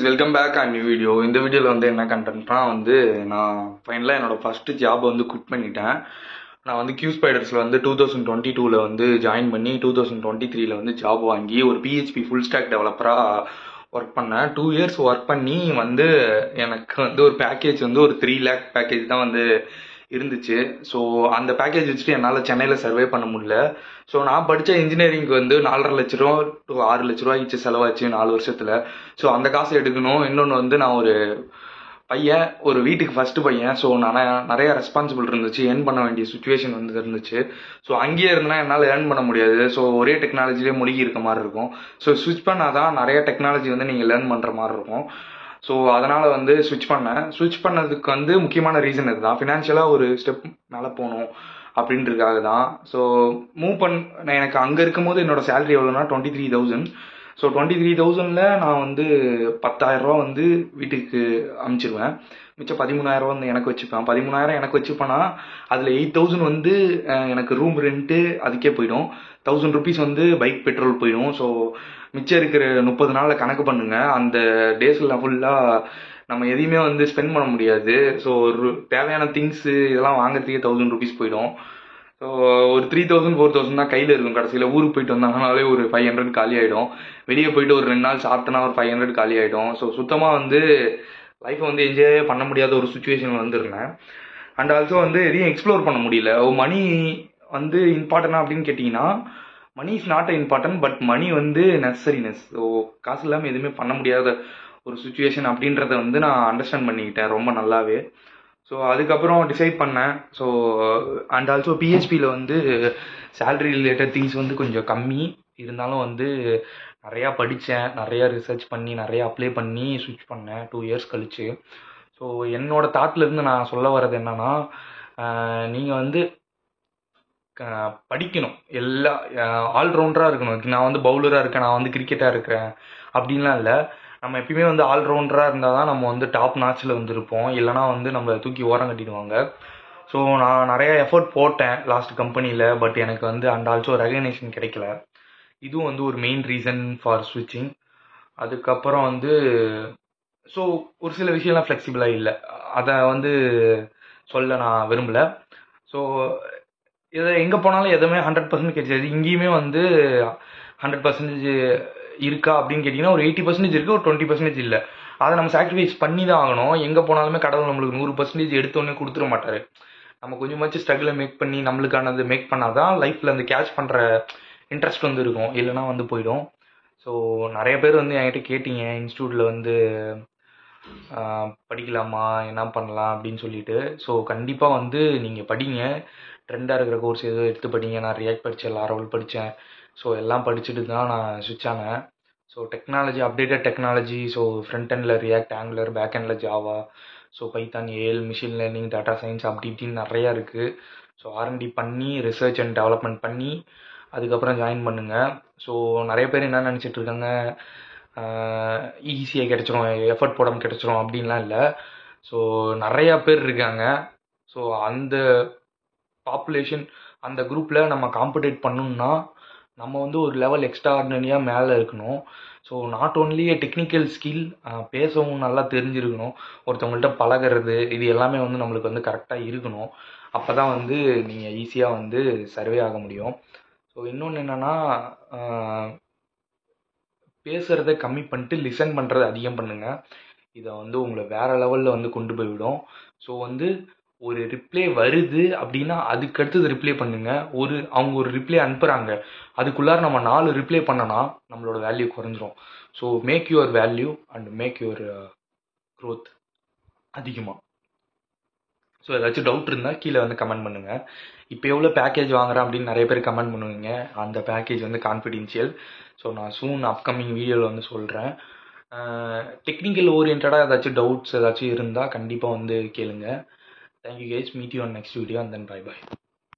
Welcome back and new video. இந்த வீடியோவில் வந்து என்ன கண்டென்ட்னா வந்து நான் ஃபைனலாக என்னோட ஃபஸ்ட்டு ஜாப் வந்து குட் பண்ணிட்டேன். நான் வந்து கியூ ஸ்பைடர்ஸில் வந்து 2022 வந்து ஜாயின் பண்ணி 2023 வந்து ஜாப் வாங்கி ஒரு பிஹெச்பி ஃபுல் ஸ்டாக் டெவலப்பராக ஒர்க் பண்ணேன். 2 இயர்ஸ் ஒர்க் பண்ணி வந்து எனக்கு வந்து ஒரு பேக்கேஜ் வந்து ஒரு 3 lakh பேக்கேஜ் தான் வந்து இருந்துச்சு. ஸோ அந்த பேக்கேஜ் வச்சுட்டு என்னால் சென்னையில் சர்வே பண்ண முடியல. ஸோ நான் படித்த இன்ஜினியரிங்க்கு வந்து 4.5 லட்ச ரூபா டு 6 லட்ச ரூபா ஆச்சு செலவாச்சு 4 வருஷத்தில். ஸோ அந்த காசு எடுக்கணும். இன்னொன்று வந்து நான் ஒரு பையன், ஒரு வீட்டுக்கு ஃபஸ்ட்டு பையன். ஸோ நான் நிறைய ரெஸ்பான்சிபிள் இருந்துச்சு, ஏர்ன் பண்ண வேண்டிய சுச்சுவேஷன் வந்து இருந்துச்சு. ஸோ அங்கேயே இருந்தால் என்னால் ஏர்ன் பண்ண முடியாது. ஸோ ஒரே டெக்னாலஜிலே முழுகி இருக்க மாதிரி இருக்கும். ஸோ ஸ்விட்ச் பண்ணால் தான் நிறைய டெக்னாலஜி வந்து நீங்கள் லேர்ன் பண்ணுற மாதிரி இருக்கும். ஸோ அதனால் வந்து ஸ்விட்ச் பண்ணேன். ஸ்விட்ச் பண்ணதுக்கு வந்து முக்கியமான ரீசன் இதுதான், ஃபினான்ஷியலாக ஒரு ஸ்டெப் மேலே போகணும் அப்படின்றதுக்காக தான். ஸோ எனக்கு அங்கே இருக்கும்போது என்னோட சேலரி எவ்வளோனா 23,000. ஸோ 23,000ல் நான் வந்து 10,000 ரூபா வந்து வீட்டுக்கு அனுப்பிச்சிருவேன். மிச்சம் 13,000 வந்து எனக்கு வச்சுப்பேன். 13,000 எனக்கு வச்சுப்பேன்னா அதில் 8,000 வந்து எனக்கு ரூம் ரெண்ட்டு அதுக்கே போயிடும். 1,000 ருபீஸ் வந்து பைக் பெட்ரோல் போயிடும். ஸோ மிச்சம் இருக்கிற 30 நாளில் கணக்கு பண்ணுங்க. அந்த டேஸில் ஃபுல்லாக நம்ம எதையுமே வந்து ஸ்பெண்ட் பண்ண முடியாது. ஸோ ஒரு தேவையான திங்ஸு இதெல்லாம் வாங்குறதுக்கே 1,000 ருபீஸ் போயிடும். ஸோ ஒரு 3,000 4,000 தான் கையில் இருக்கும். கடைசியில் ஊருக்கு போயிட்டு வந்தாங்கனாலே ஒரு 500 காலி ஆகிடும். வெளியே போயிட்டு ஒரு 2 நாள் சாப்பிட்டோன்னா ஒரு 500 காலி ஆகிடும். ஸோ சுத்தமாக வந்து லைஃப்பை வந்து என்ஜாயே பண்ண முடியாத ஒரு சுச்சுவேஷன் வந்துருந்தேன். அண்ட் ஆல்சோ வந்து எதையும் எக்ஸ்ப்ளோர் பண்ண முடியல. மணி வந்து இம்பார்ட்டனா அப்படின்னு கேட்டிங்கன்னா, money is not important, but money வந்து நெசசரினஸ். ஸோ காசு இல்லாமல் எதுவுமே பண்ண முடியாத ஒரு சுச்சுவேஷன் அப்படின்றத வந்து நான் அண்டர்ஸ்டாண்ட் பண்ணிக்கிட்டேன் ரொம்ப நல்லாவே. ஸோ அதுக்கப்புறம் டிசைட் பண்ணேன். ஸோ அண்ட் ஆல்சோ பிஹெச்பியில் வந்து சேலரி ரிலேட்டட் திங்ஸ் வந்து கொஞ்சம் கம்மி இருந்தாலும் வந்து நிறையா படித்தேன், நிறையா ரிசர்ச் பண்ணி நிறையா அப்ளை பண்ணி ஸ்விட்ச் பண்ணேன் 2 இயர்ஸ் கழிச்சு. ஸோ என்னோட தாட்லேருந்து நான் சொல்ல வர்றது என்னன்னா, நீங்கள் வந்து படிக்கணும். எல்லா ஆல்ரவுண்டராக இருக்கணும். நான் வந்து பவுலராக இருக்கேன், நான் வந்து கிரிக்கெட்டாக இருக்கிறேன் அப்படின்லாம் இல்லை. நம்ம எப்பயுமே வந்து ஆல்ரவுண்டராக இருந்தால் தான் நம்ம வந்து டாப் நாச்சில் வந்து இருப்போம். இல்லைனா வந்து நம்மளை தூக்கி ஓரம் கட்டிடுவாங்க. ஸோ நான் நிறைய எஃபர்ட் போட்டேன் லாஸ்ட் கம்பெனியில், பட் எனக்கு வந்து அண்ட் ஆல்சோ ரெகக்னேஷன் கிடைக்கல. இதுவும் வந்து ஒரு மெயின் ரீசன் ஃபார் ஸ்விட்சிங். அதுக்கப்புறம் வந்து ஸோ ஒரு சில விஷயம்லாம் ஃப்ளெக்சிபிளாக இல்லை, அதை வந்து சொல்ல நான் விரும்பலை. ஸோ இதை எங்கே போனாலும் எதுவுமே 100% கிடைச்சாது. இங்கேயுமே வந்து 100% இருக்கா அப்படின்னு கேட்டிங்கன்னா ஒரு 80% இருக்குது, ஒரு 20% இல்லை. அதை நம்ம சாக்ரிஃபைஸ் பண்ணி தான் ஆகணும். எங்கே போனாலுமே கடவுள் நம்மளுக்கு 100% எடுத்தோடனே கொடுத்துட மாட்டார். நம்ம கொஞ்சமாச்சும் ஸ்ட்ரகிளை மேக் பண்ணி நம்மளுக்கானது மேக் பண்ணால் தான் லைஃப்பில் அந்த கேட்ச் பண்ணுற இன்ட்ரெஸ்ட் வந்து இருக்கும், இல்லைனா வந்து போயிடும். ஸோ நிறைய பேர் வந்து என்கிட்ட கேட்டிங்க இன்ஸ்டியூட்டில் வந்து படிக்கலாமா, என்ன பண்ணலாம் அப்படின்னு சொல்லிட்டு. ஸோ கண்டிப்பாக வந்து நீங்கள் படிங்க. ட்ரெண்டாக இருக்கிற கோர்ஸ் ஏதோ எடுத்து படிங்க. நான் ரியாக்ட் படித்தேன், லாரவல் படித்தேன். ஸோ எல்லாம் படிச்சுட்டு தான் நான் ஸ்விட்ச் ஆனேன். So technology, updated technology, so front எண்டில் ரியாக்ட், ஆங்குலர், பேக் எண்டில் Java, so Python, AI, machine learning, data science அப்படி இப்படின்னு நிறையா இருக்குது. ஸோ ஆர்என்டி பண்ணி ரிசர்ச் அண்ட் டெவலப்மெண்ட் பண்ணி அதுக்கப்புறம் ஜாயின் பண்ணுங்கள். ஸோ நிறைய பேர் என்ன நினச்சிட்டு இருக்காங்க, ஈஸியாக கிடச்சிரும், எஃபர்ட் போடாமல் கிடச்சிரும் அப்படின்லாம் இல்லை. ஸோ நிறையா பேர் இருக்காங்க. ஸோ அந்த பாப்புலேஷன், அந்த குரூப்பில் நம்ம காம்படேட் பண்ணணும்னா நம்ம வந்து ஒரு லெவல் எக்ஸ்ட்ரா ஆர்டினரியாக மேலே இருக்கணும். So not only technical skill, பேசவும் நல்லா தெரிஞ்சிருக்கணும், ஒருத்தவங்கள்ட்ட பழகிறது, இது எல்லாமே வந்து நம்மளுக்கு வந்து கரெக்டாக இருக்கணும். அப்போ தான் வந்து நீங்கள் ஈஸியாக வந்து சர்வே ஆக முடியும். ஸோ இன்னொன்று என்னென்னா, பேசுகிறத கம்மி பண்ணிட்டு லிசன் பண்ணுறதை அதிகம் பண்ணுங்கள். இதை வந்து உங்களை வேறு லெவலில் வந்து கொண்டு போய்விடும். ஸோ வந்து ஒரு ரிப்ளை வருது அப்படின்னா அதுக்கடுத்தது ரிப்ளை பண்ணுங்கள். அவங்க ஒரு ரிப்ளை அனுப்புகிறாங்க, அதுக்குள்ளார நம்ம 4 ரிப்ளை பண்ணோன்னா நம்மளோட வேல்யூ குறைஞ்சிரும். So make your value and make your growth அதிகமாக. ஸோ ஏதாச்சும் டவுட் இருந்தால் கீழே வந்து கமெண்ட் பண்ணுங்கள். இப்போ எவ்வளோ பேக்கேஜ் வாங்குறேன் அப்படின்னு நிறைய பேர் கமெண்ட் பண்ணுவீங்க. அந்த பேக்கேஜ் வந்து கான்ஃபிடென்ஷியல். ஸோ நான் சூன் அப்கமிங் வீடியோவில் வந்து சொல்கிறேன். டெக்னிக்கல் ஓரியன்டாக ஏதாச்சும் டவுட்ஸ் ஏதாச்சும் இருந்தால் கண்டிப்பாக வந்து கேளுங்க. Thank you guys, meet you on next video and then bye bye.